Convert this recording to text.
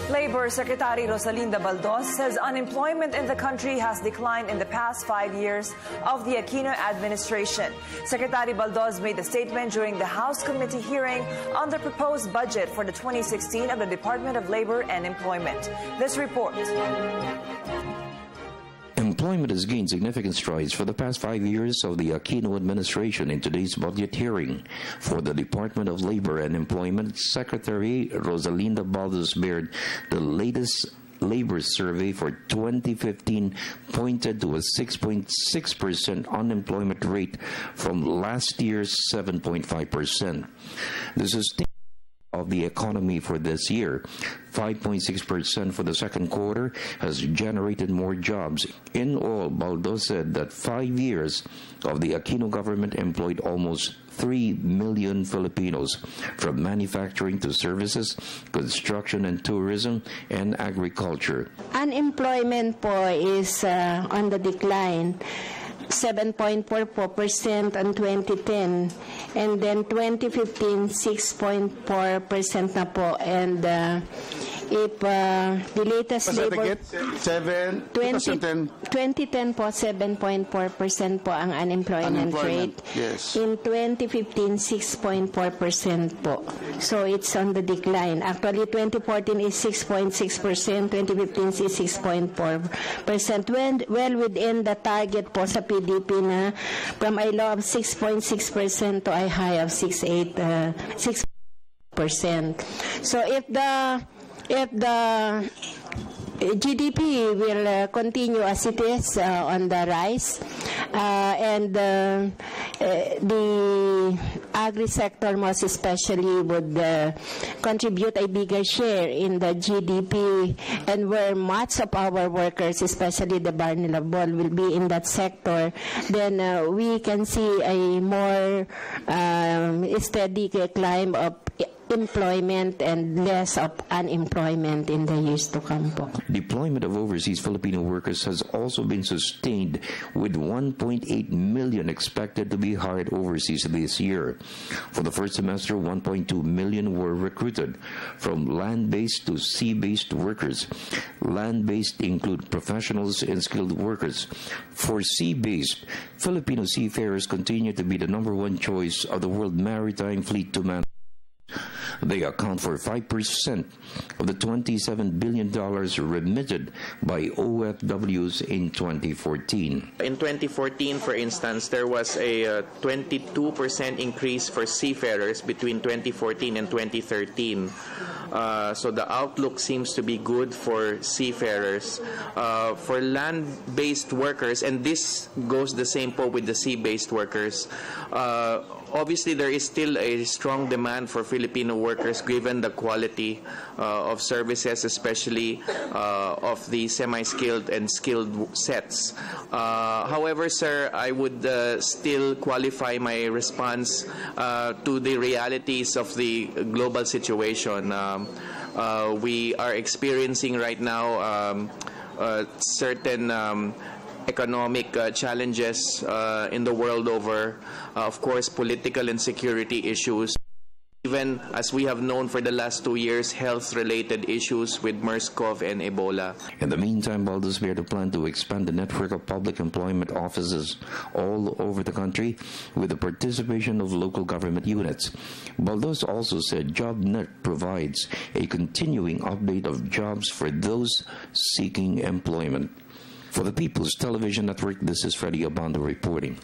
Labor Secretary Rosalinda Baldos says unemployment in the country has declined in the past 5 years of the Aquino administration. Secretary Baldos made the statement during the House Committee hearing on the proposed budget for the 2016 of the Department of Labor and Employment. This report. Employment has gained significant strides for the past 5 years of the Aquino administration in today's budget hearing. For the Department of Labor and Employment, Secretary Rosalinda Baldos bared the latest labor survey for 2015 pointed to a 6.6% unemployment rate from last year's 7.5%. The sustained of the economy for this year, 5.6% for the second quarter, has generated more jobs. In all, Baldos said that 5 years of the Aquino government employed almost 3 million Filipinos, from manufacturing to services, construction and tourism, and agriculture. Unemployment po is on the decline. 7.44% in 2010, and then 2015 6.4% na po, and if the latest labor 2010 po 7.4% po ang unemployment rate. Yes. In 2015 6.4% po, so it's on the decline. Actually 2014 is 6.6%, 2015 is 6.4%, well within the target po sa PDP na from a low of 6.6% to a high of 6%. So if the GDP will continue as it is on the rise, and the agri-sector most especially would contribute a bigger share in the GDP, and where much of our workers, especially the barney labor, will be in that sector, then we can see a more steady climb of employment and less of unemployment in the years to come po. Deployment of overseas Filipino workers has also been sustained, with 1.8 million expected to be hired overseas this year. For the first semester, 1.2 million were recruited, from land-based to sea-based workers. Land-based include professionals and skilled workers. For sea-based, Filipino seafarers continue to be the #1 choice of the world maritime fleet to manage. They account for 5% of the $27 billion remitted by OFWs in 2014. In 2014, for instance, there was a 22% increase for seafarers between 2014 and 2013. So the outlook seems to be good for seafarers. For land-based workers, and this goes the same with the sea-based workers, obviously there is still a strong demand for Filipino workers given the quality of services, especially of the semi-skilled and skilled sets. However, sir, I would still qualify my response to the realities of the global situation. We are experiencing right now certain economic challenges in the world over, of course, political and security issues. Even as we have known for the last 2 years, health-related issues with MERS-CoV and Ebola. In the meantime, Baldos made a plan to expand the network of public employment offices all over the country with the participation of local government units. Baldos also said JobNet provides a continuing update of jobs for those seeking employment. For the People's Television Network, this is Freddie Abando reporting.